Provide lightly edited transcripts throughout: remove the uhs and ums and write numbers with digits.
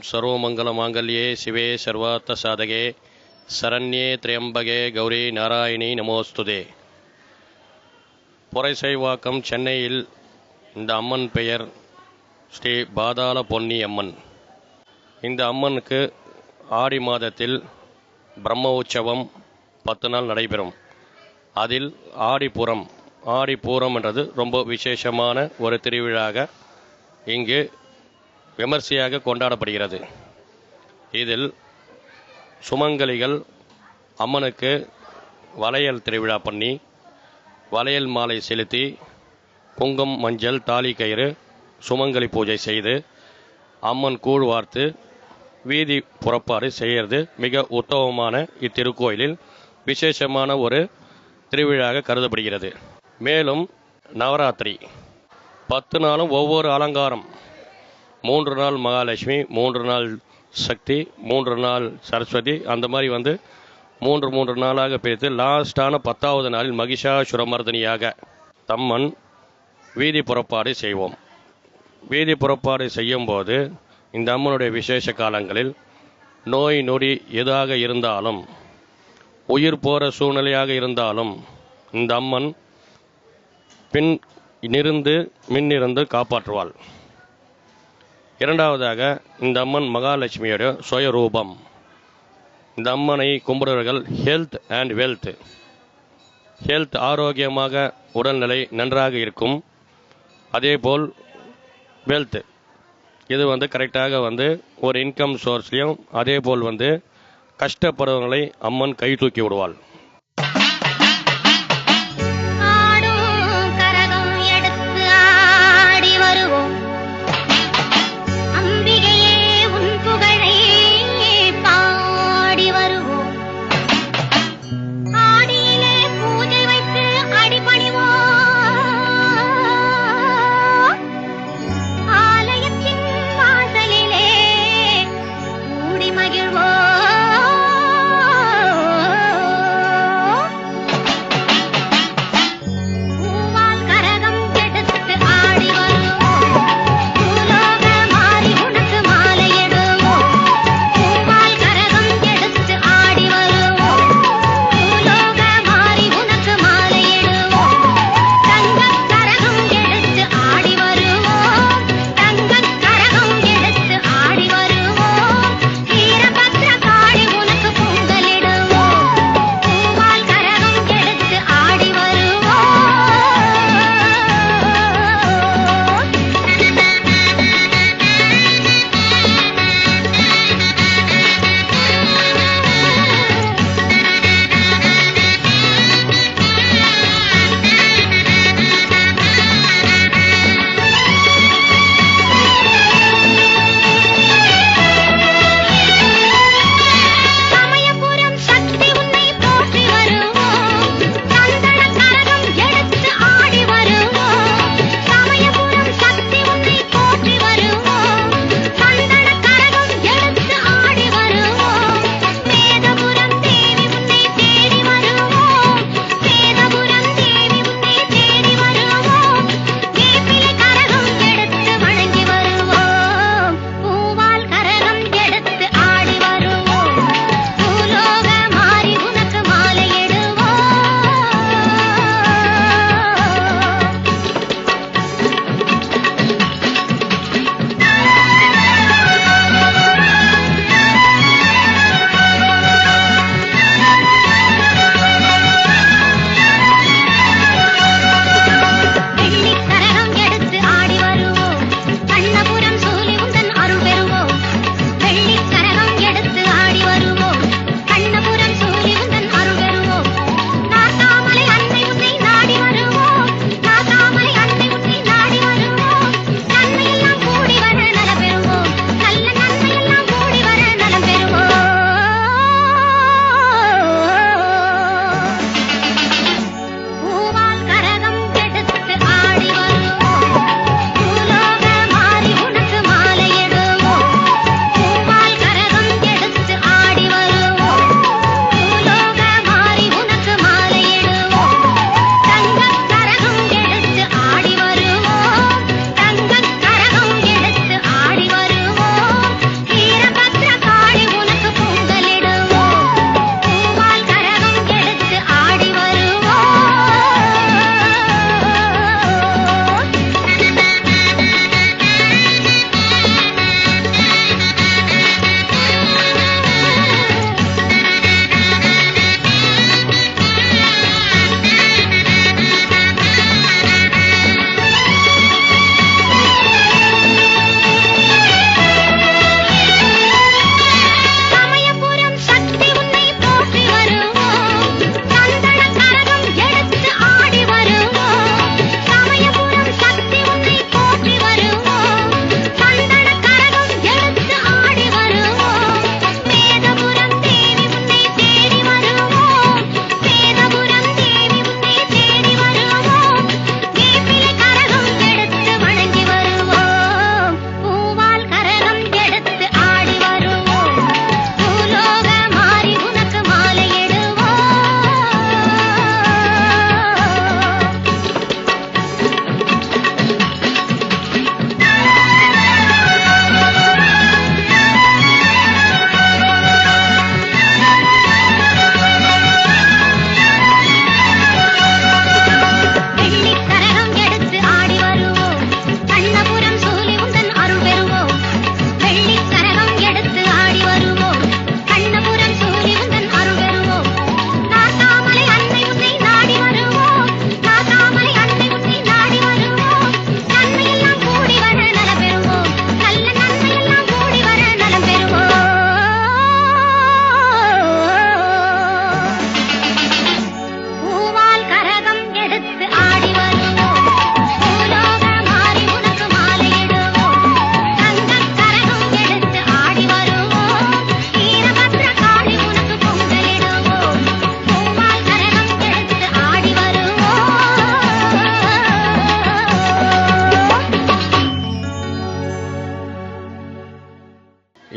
சர்வமங்கல மாங்கல்யே சிவே சர்வார்த்த சாதகே சரண்யே திரியம்பகே கௌரி நாராயணி நமோஸ்துதே. புரைசைவாக்கம் சென்னையில் இந்த அம்மன் பெயர் ஸ்ரீ பாதாள பொன்னி அம்மன். இந்த அம்மனுக்கு ஆடி மாதத்தில் பிரம்ம உற்சவம் 10 நாள் நடைபெறும். அதில் ஆடிப்பூரம் என்றது ரொம்ப விசேஷமான ஒரு திருவிழாக இங்கு விமர்சையாக கொண்டாடப்படுகிறது. இதில் சுமங்கலிகள் அம்மனுக்கு வளையல் திருவிழா பண்ணி வளையல் மாலை செலுத்தி குங்கம் மஞ்சள் தாலி கயிறு சுமங்கலி பூஜை செய்து அம்மன் கூழ் வார்த்து வீதி புறப்பாடு செய்கிறது மிக உத்தமமான இத்திருக்கோயிலில் விசேஷமான ஒரு திருவிழாக கருதப்படுகிறது. மேலும் நவராத்திரி 10 நாளும் ஒவ்வொரு அலங்காரம். 3 நாள் மகாலட்சுமி, 3 நாள் சக்தி, 3 நாள் சரஸ்வதி, அந்த மாதிரி 3 நாளாக பிரித்து லாஸ்டான 10வது நாளில் மகிஷாசுரமர்தினியாக தம்மன் வீதி புறப்பாடு செய்வோம். வீதி புறப்பாடு செய்யும்போது இந்த அம்மனுடைய விசேஷ காலங்களில் நோய் நொடி எதாக இருந்தாலும், உயிர் போகிற சூழ்நிலையாக இருந்தாலும் இந்த அம்மன் மின்னிருந்து காப்பாற்றுவாள். இரண்டாவதாக இந்த அம்மன் மகாலட்சுமியோட சுயரூபம். இந்த அம்மனை கும்பிடுவர்கள் ஹெல்த் அண்ட் ஹெல்த் ஆரோக்கியமாக உடல்நிலை நன்றாக இருக்கும். அதேபோல் வெல்த் இது கரெக்டாக ஒரு இன்கம் சோர்ஸ்லையும் அதேபோல் கஷ்டப்படுறவர்களை அம்மன் கை தூக்கி விடுவாள்.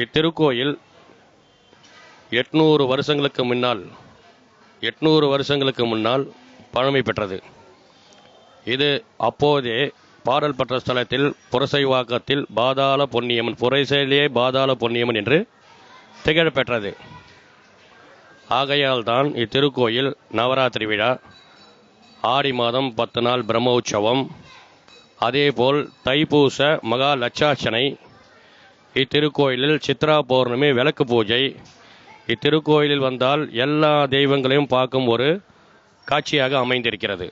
இத்திருக்கோயில் 800 வருஷங்களுக்கு முன்னால் பழமை பெற்றது. இது அப்போதே பாடல் பெற்ற ஸ்தலத்தில் புரசைவாக்கத்தில் பாதாள பொன்னியம்மன், புரசையிலே பாதாள பொன்னியம்மன் என்று திகழ் பெற்றது. ஆகையால் தான் இத்திருக்கோயில் நவராத்திரி விழா, ஆடி மாதம் 10 நாள் பிரம்ம உற்சவம், அதேபோல் தைப்பூச மகா லட்சார்ச்சனை, இத்திருக்கோயிலில் சித்ரா பௌர்ணமி விளக்கு பூஜை, இத்திருக்கோயிலில் வந்தால் எல்லா தெய்வங்களையும் பார்க்கும் ஒரு காட்சியாக அமைந்திருக்கிறது.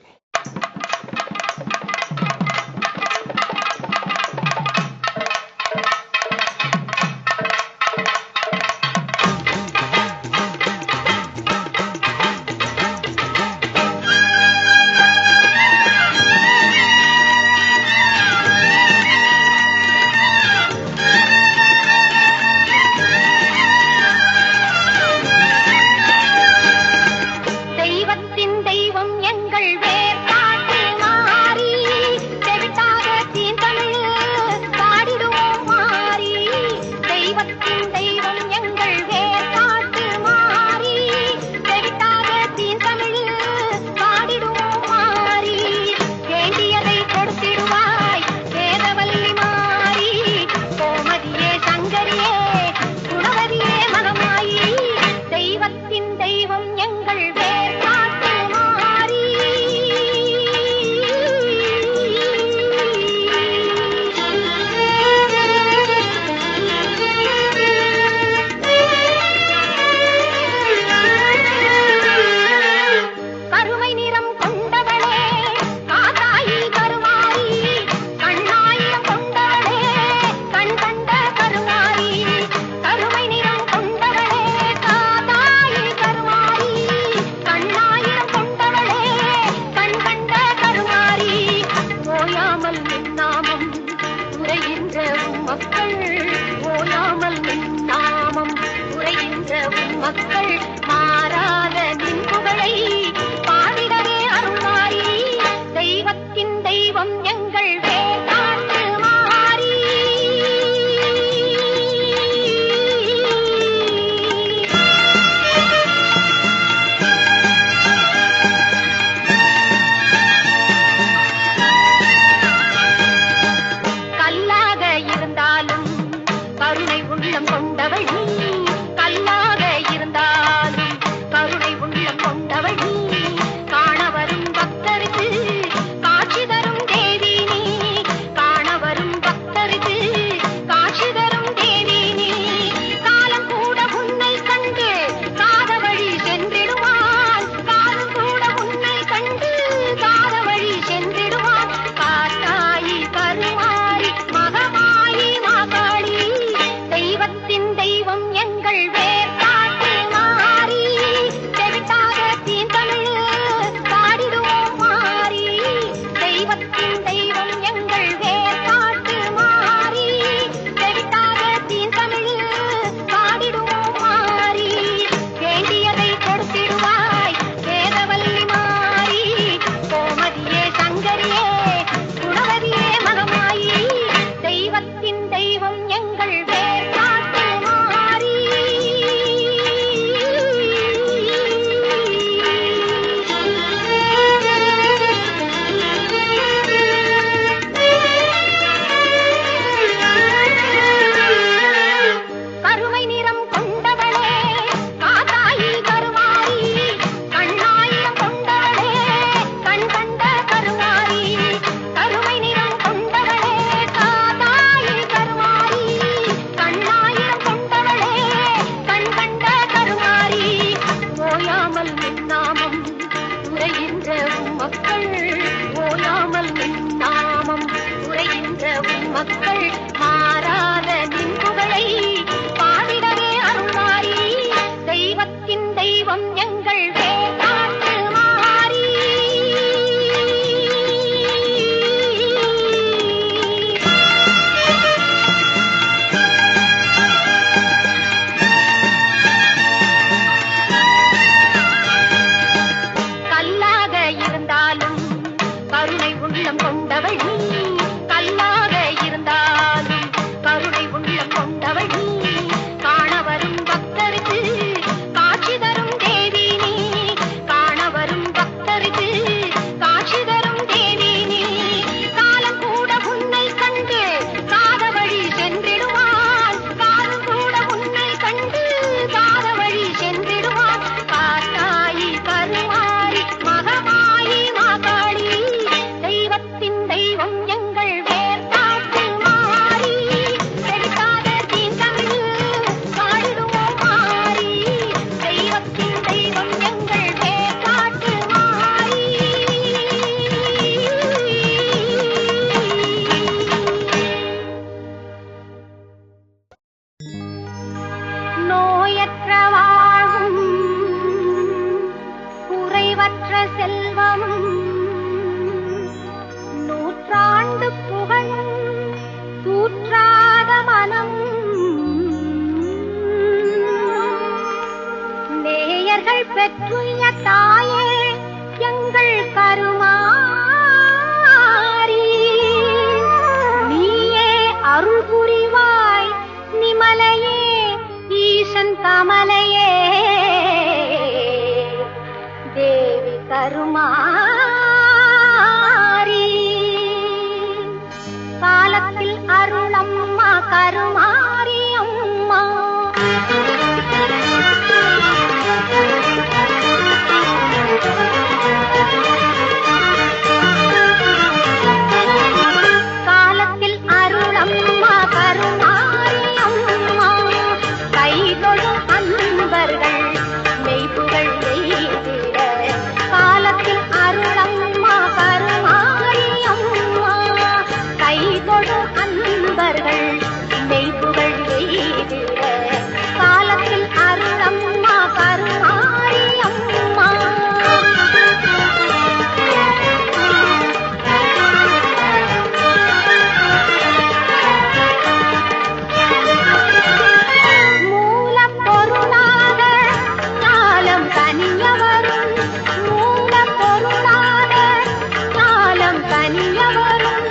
கனியவரும்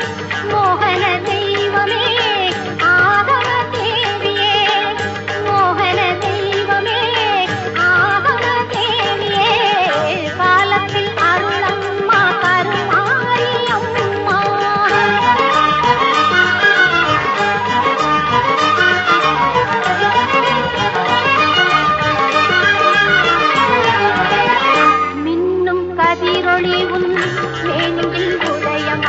மோகன தெய்வமே ஆகம தேவியே மோகன தெய்வமே ஆகம தேவியே காலத்தில் அருளம்மா கருமாரியம்மா மின்னும் கதிரொளி உன் மேனியில் உதயம்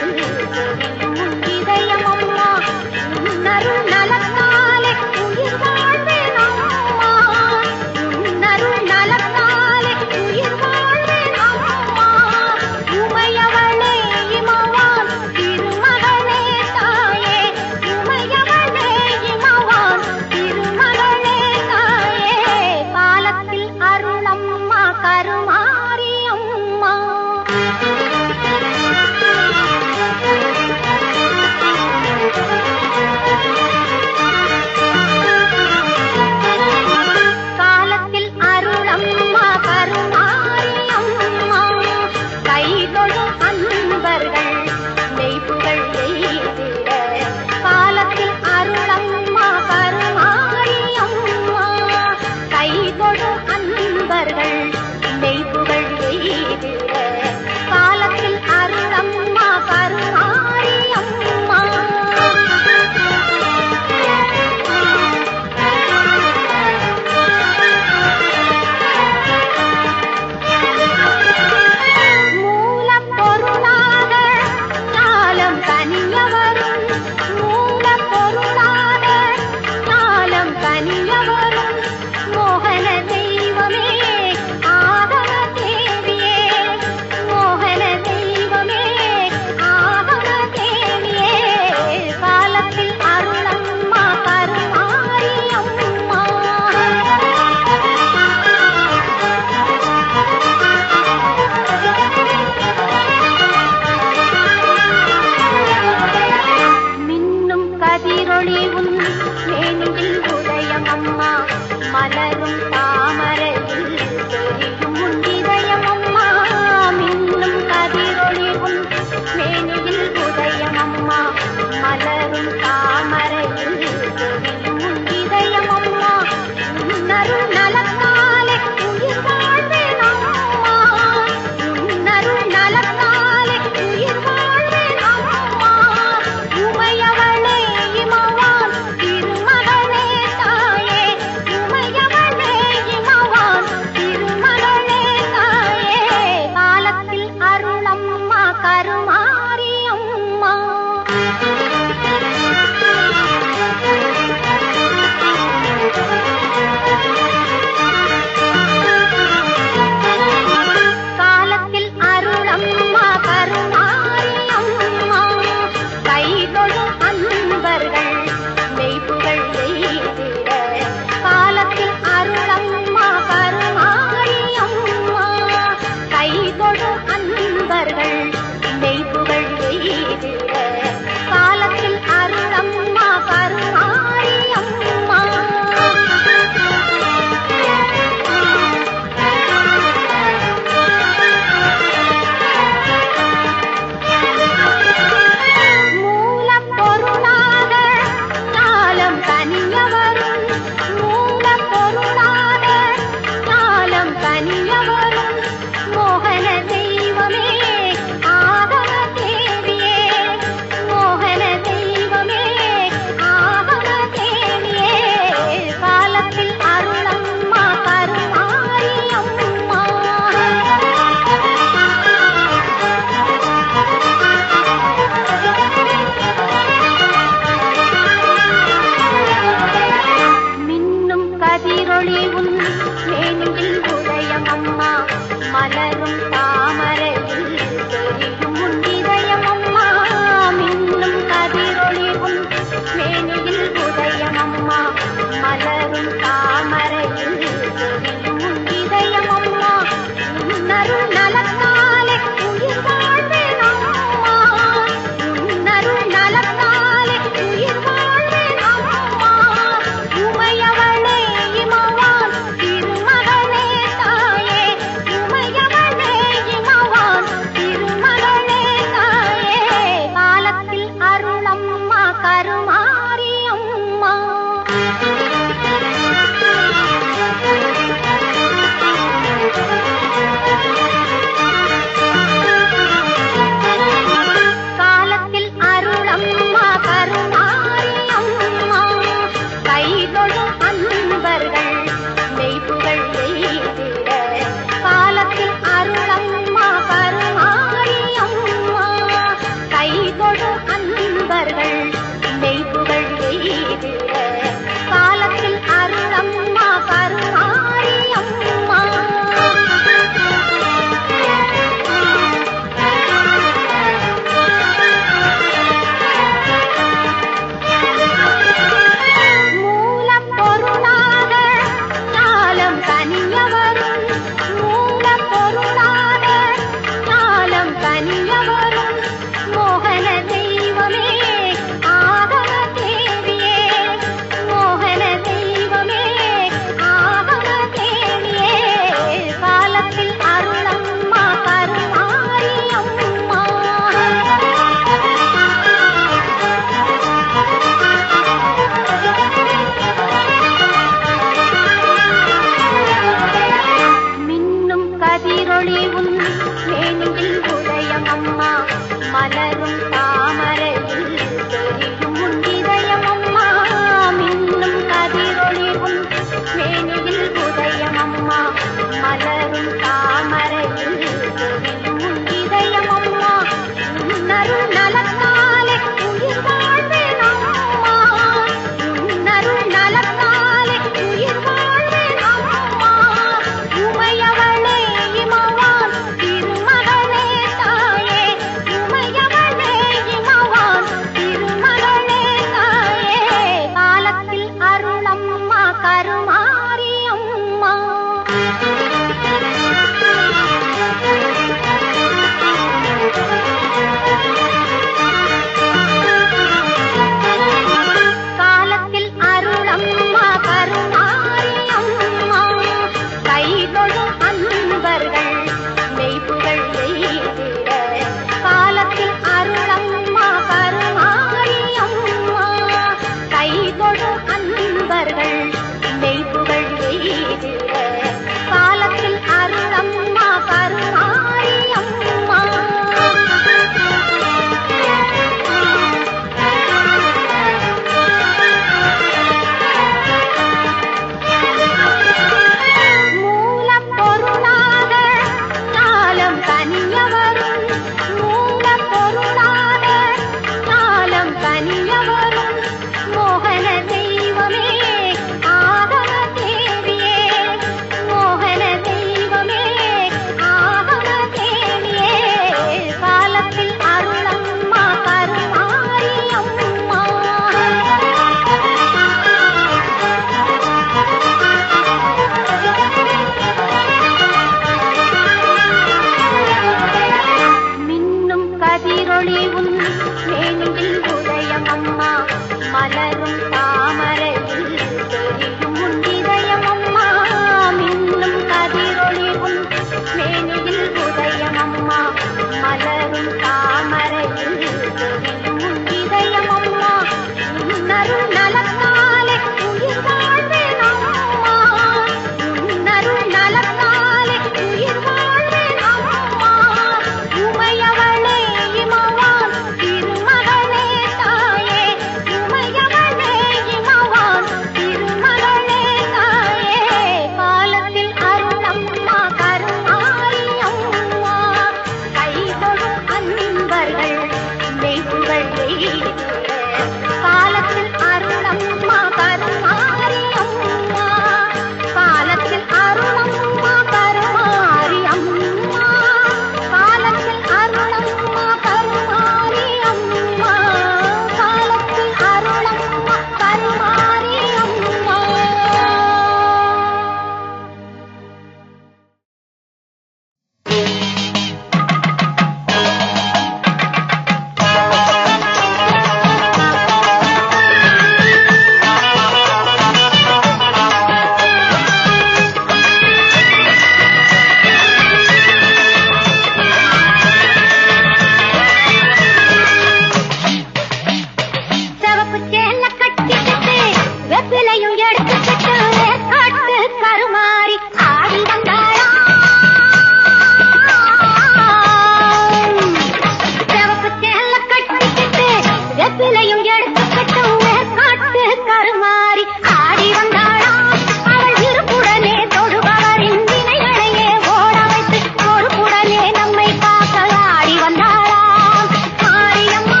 கட்டும் காட்டு கருமாறி ஆடி வந்தாளாம் அவள் இருப்புடனே தொழுபவரின் வினைகளையே ஓட வைத்து பொறுப்புடனே நம்மை காக்க ஆடி வந்தாளாம் மாரியம்மா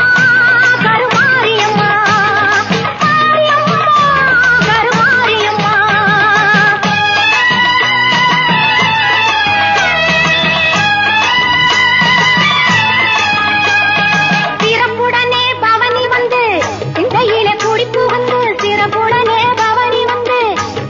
கருமாரியம்மா மாரியம்மா கருமாரியம்மா சிறப்புடனே பவனி வந்து சிந்தையில குடிப்பு வந்து சிறப்புடனே பவனி வந்து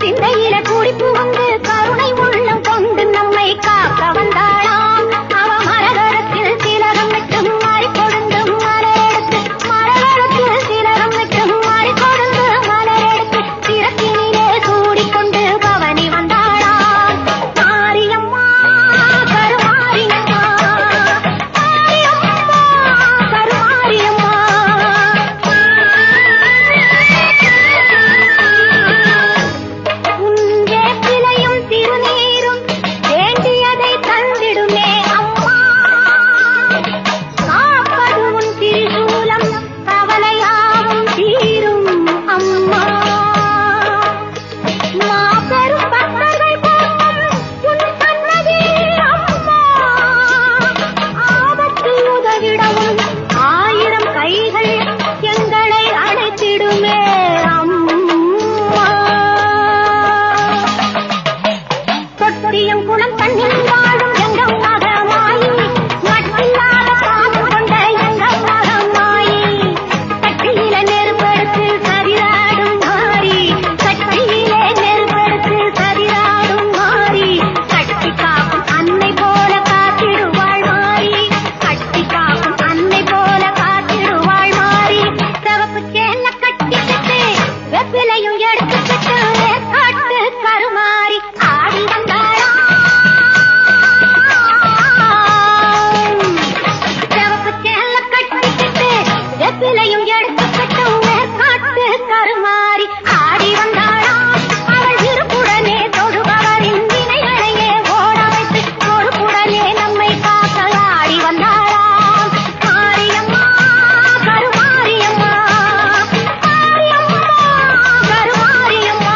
சிந்தையில குடிப்பு வந்து கருணை உள்ளம் கொண்டு நம்மை காக்க வந்தாளாம் அவ மரகரத்தில் திலகம் விட்டு மாறி கொடுந்து மலரெடுத்து மரகரத்தில் திலகம் விட்டு மாறி கொடுந்து மலரெடுத்து சிறப்பினிலே சூடிக்கொண்டு பவனி வந்தாளாம் மாரியம்மா கருமாரியம்மா மாரியம்மா கருமாரியம்மா உங்கே சிலையும் திருநீரும் வேண்டியதை தந்திடுமே அம்மா காப்பது உன் திரிசூலம் கவலையாவும் தீரும் அம்மா மாபெரும் பக்தர்கள் கூட்டம் உன் சன்னதி அம்மா ஆபத்து உதவிடவும் 1000 கைகள் எங்களை அழைத்திடுமே அம்மா தொட்டியம் குளம் தண்ணில் வாழும் எங்கள் மகமாயி மட்டில்லாத பாசம் கொண்ட எங்கள் மகமாயி கட்டியில நெருப்பெடுத்து சரிராடும் மாறி கட்டியிலே நெருப்பெடுத்து சரிராடும் மாறி கட்டி காக்கும் அன்னை போல காத்திடுவாள் மாறி கட்டி காக்கும் அன்னை போல காத்திடுவாள் மாறி சிவப்பு சேன கட்டிக்கிட்டு வெப்பிலையும் எடுத்துக்கிட்டு காட்டு கருமாறி ஆடி வந்தாளாம் சிவப்பு சேன கட்டிக்கிட்டு வெப்பிலையும் எடுத்துக்கிட்டு காட்டு கருமாறி ஆடி வந்தாளாம் அவள் இருப்புடனே தொழுபவரின் வினைகளையே ஓட வைத்து பொறுப்புடனே நம்மை காக்க ஆடி வந்தாளாம் மாரியம்மா கருமாரியம்மா மாரியம்மா கருமாரியம்மா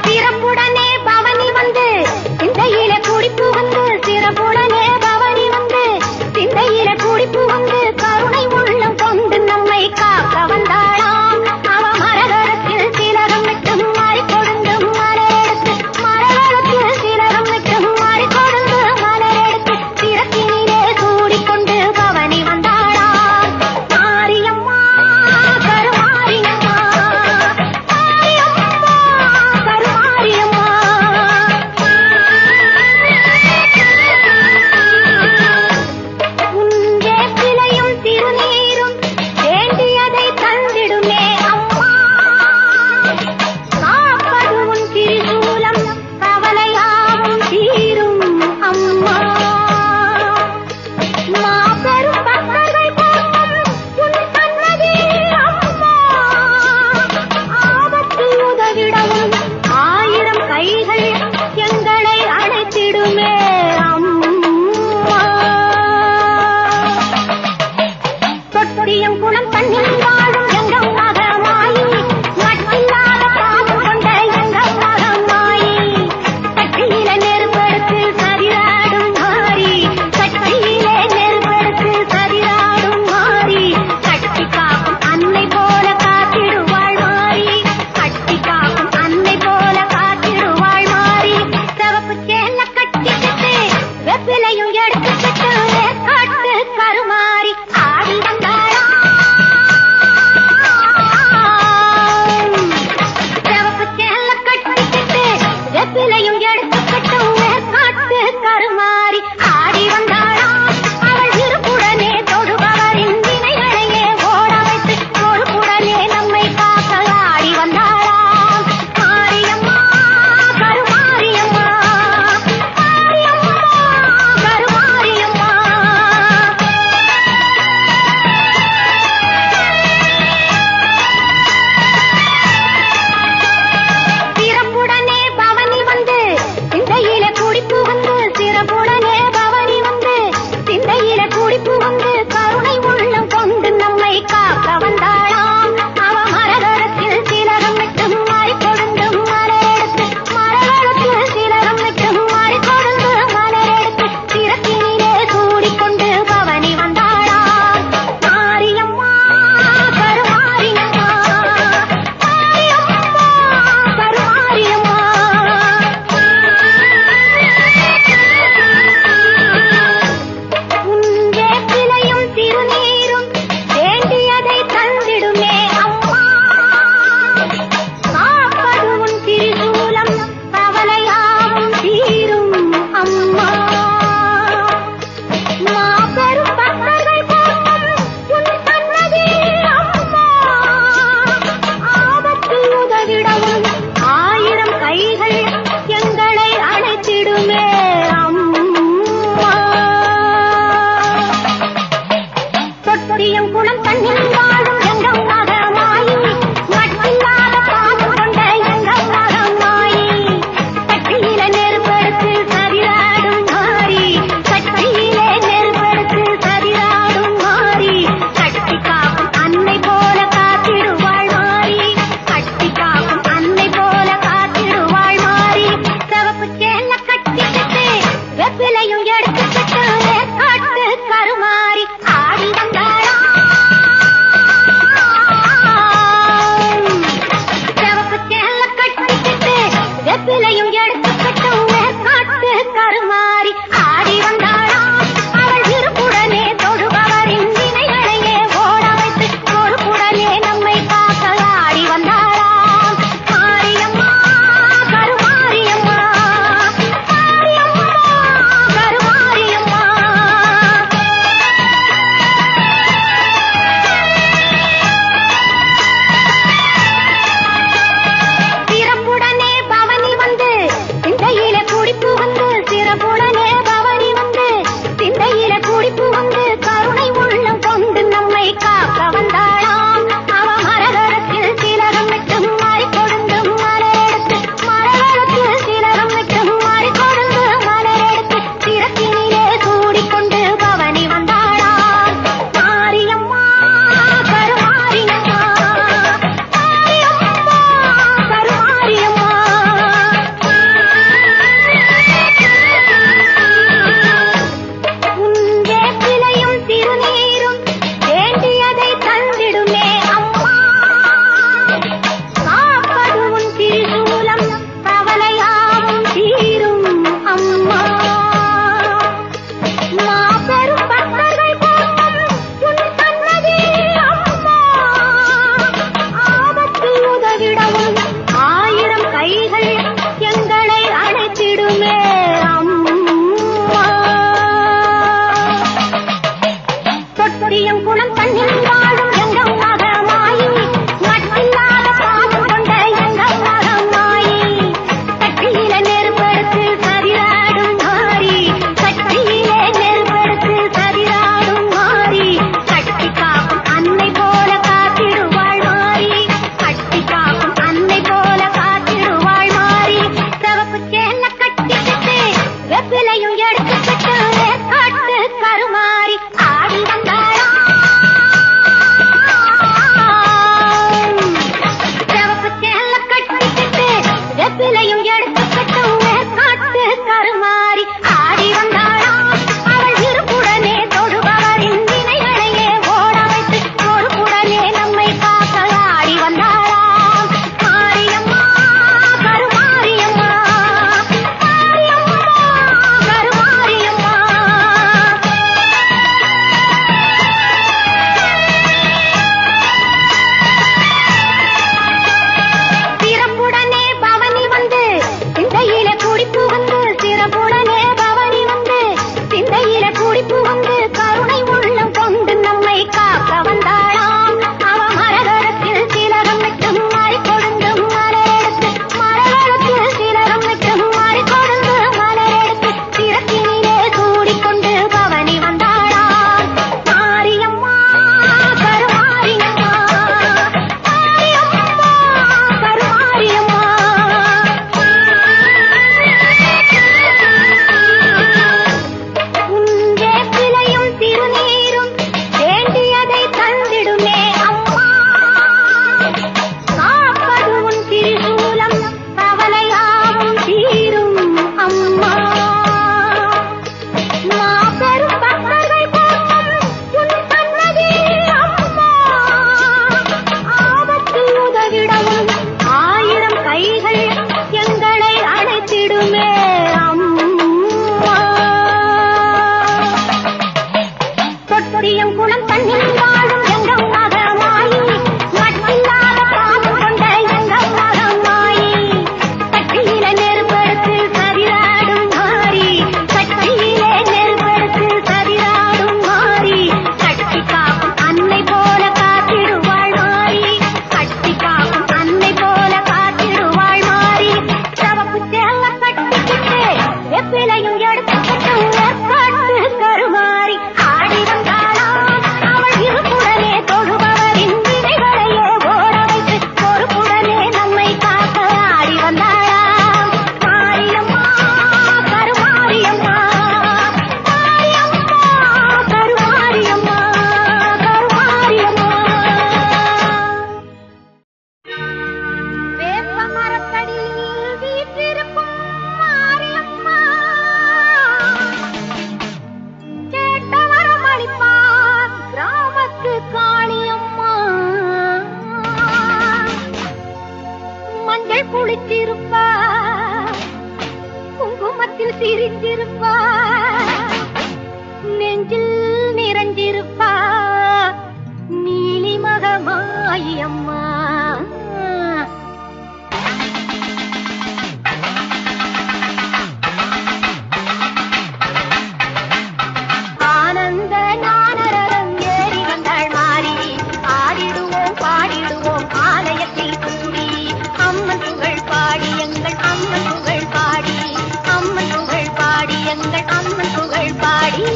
சிறப்புடனே பவனி வந்து சிந்தையில குடிப்பு வந்து சிறப்புட வேப்பிலையும் எடுத்துக்கிட்டு காட்டு கருமாறி ஆடி வந்தாளாம். சிவப்பு சேலை கட்டிக்கிட்டு வேப்பிலையும் எடுத்துக்கிட்டு காட்டு கருமாறி ஆடி வந்தாளாம். அவள் விருப்புடனே தொடுபவரின் வினைகளையே ஓட வைத்து பொறுப்புடனே நம்மை காக்க ஆடி வந்தாளாம். மாரியம்மா கருமாரியம்மா, மாரியம்மா கருமாரியம்மா. சிறப்புடனே பவனி வந்து சிந்தையில குடிப்பு வந்து, சிறப்புடனே பவனி வந்து சிந்தையில குடிப்பு வந்து கருணை உள்ளம் கொண்டு நம்மை காக்க வந்தாளாம். அவ மரகரத்தில் திலகம் விட்டு மாறி கொடுந்து மலரெடுத்து, மரகரத்தில் திலகம் விட்டு மாறி கொடுந்து மலரெடுத்து சிறப்பினிலே சூடிக்கொண்டு பவனி வந்தாளாம். மாரியம்மா கருமாரியம்மா, மாரியம்மா கருமாரியம்மா. உன் வேப்பிலையும் திருநீரும் வேண்டியதை தந்திடுமே அம்மா. காப்பது உன் திரிசூலம் கவலையாவும் தீரும் அம்மா. மாபெரும் பக்தர்கள் கூட்டம் உன் சன்னதி அம்மா. ஆபத்து உதவிடவும் 1000 கைகள் எங்களை அணைத்திடுமே அம்மா. தொட்டியம் குளம் தண்ணில் வாழும் எங்கள் மகமாயி, மட்டில்லாத பாவம் கொண்ட எங்கள் மகமாயி. கட்டியில நெருப்படுத்து கதிராடும் மாறி, கட்டியிலே நெருப்படுத்து கதிராடும் மாறி. கட்டி காக்கும் அன்னை போல காத்திடுவாள் மாறி, கட்டி காக்கும் அன்னை போல காத்திடுவாள் மாறி. சிவப்பு சேலை கட்டிக்கிட்டு வெப்பிலையும் எடுத்துக்கிட்டு காட்டு கருமாறி ஆடி வந்தாளாம். அவள் இருப்புடனே தொழுபவரின் வினைகளையே ஓட வைத்து பொறுப்புடனே நம்மை காக்க ஆடி வந்தாளாம். மாரியம்மா கருமாரியம்மா, மாரியம்மா கருமாரியம்மா, கருமாரியம்மா. வேப்ப மரத்தடியில் வீற்றிருக்கும் மாரியம்மா, கேட்ட வரம் அளிப்பார் கிராமத்து காளியம்மா. மஞ்சள் குளித்திருப்பா, குங்குமத்தில் சிரித்திருப்பா, நெஞ்சில் நிறைஞ்சிருப்பா நீலி மகமாயி அம்மா. ஆனந்த ஞானரதம் ஏறி வந்தாள் மாறி, ஆடிடுவோம் பாடிடுவோம் ஆலயத்தில் கூடி. அம்மன் புகழ் பாடி எங்கள் அம்மன் புகழ் பாடி, அம்மன் புகழ் பாடி எங்கள் அம்மன் புகழ் பாடி.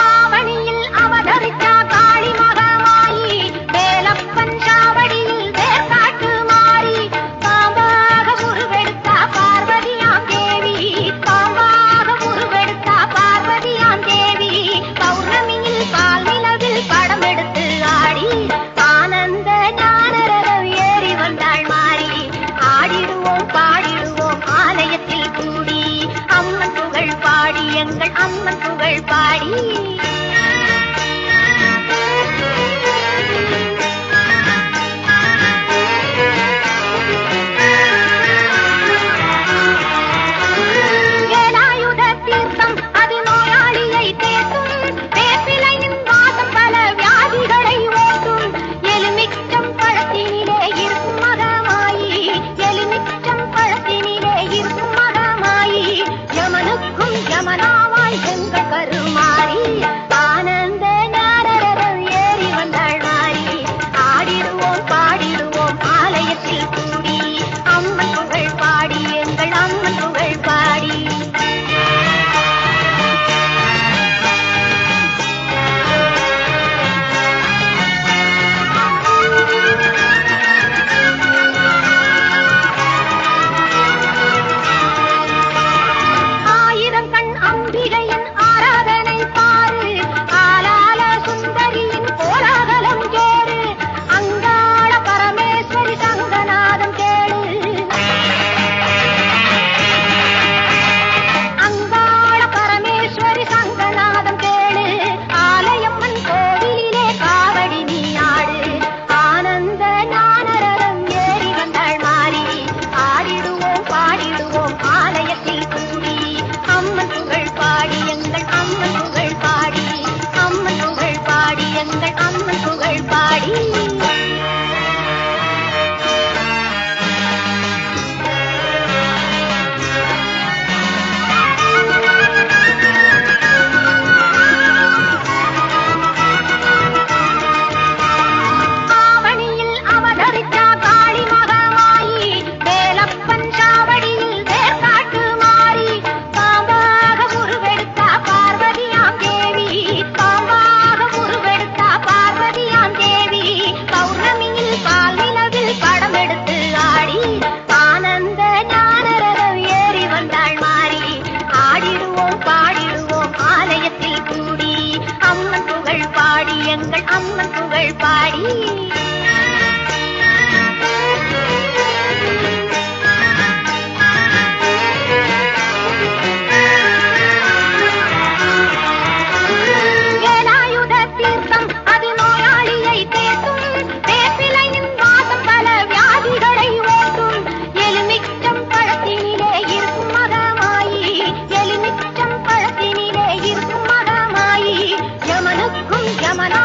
ஆவணியில் அவதரித்தா காளி மகமாயி, வேலப்பன் சாவடியில் வேர்காட்டு மாறி. பாம்பாக உருவெடுத்தா பார்வதியாம் தேவி, பாம்பாக உருவெடுத்தா பார்வதியாம் தேவி. பௌர்ணமியில் பால் நிலவில் படம் எடுத்து ஆடி, ஆனந்த ஞானரதம் ஏறி வந்தாள் மாறி. ஆடிடுவோம் பாடிடுவோம் ஆலயத்தில் கூடி, அம்மன் புகழ் பாடி எங்கள் அம்மன் புகழ் பாடி. வேலாயுத தீர்த்தம் அது நோயாளியை தேற்றும், வேப்பிலையின் வாசம் பல வியாதிகளை ஓட்டும். எலுமிச்சம் பழத்தினிலே இருக்கும் மகமாயி, எலுமிச்சம் பழத்தினிலே இருக்கும் மகமாயி. யமனுக்கும் யமனாவாய் எங்கள் கருமாறி. ஆனந்த ஞானரதம் ஏறி வந்தாள் மாறி. ஆடிடுவோம் பாடிடுவோம் ஆலயத்தில் கூடி, அம்மன் புகழ் பாடி எங்கள் அம்மன் புகழ் பாடி. ஆராதனை பாரு ஆலால சுந்தரியின் கோலாகலம் கேடு அங்காள பரமேஸ்வரி சங்கநாதம் கேளு அங்காள பரமேஸ்வரி சங்கநாதம் கேளு ஆலயம்மன் கோவிலிலே காவடி நீ ஆடு ஆனந்த ஞானரதம் ஏறி வந்தாள் மாறி ஆடிடுவோம் பாடிடுவோம் ஆலயத்தில் கூடி அம்மன் புகழ் பாடி எங்கள் அம்மன் புகழ் பாடி அம்மன் புகழ் பாடி எங்கள் அம்மன் புகழ் பாடி ஆவணியில் அவதரித்தா காளி மகமாயி வேலப்பன் சாவடியில் வேர்காட்டு மாறி பாம்பாக உருவெடுத்தா பார்வதியாம் தேவி பாம்பாக உருவெடுத்தா பார்வதியாம் தேவி பௌர்ணமியில் பால் நிலவில் படம் எடுத்து ஆடி ஆனந்த ஞானரதம் ஏறி வந்தாள் மாறி ஆடிடுவோம் பாடிடுவோம் ஆலயத்தில் கூடி அம்மன் புகழ் பாடி எங்கள் அம்மன் புகழ் பாடி வேலாயுத தீர்த்தம் அது நோயாளியை தேற்றும் வேப்பிலையின் வாசம் பல வியாதிகளை ஓட்டும் எலுமிச்சம் பழத்தினிலே இருக்கும் மகமாயி எலுமிச்சம் பழத்தினிலே இருக்கும் மகமாயி யமனுக்கும் யமனா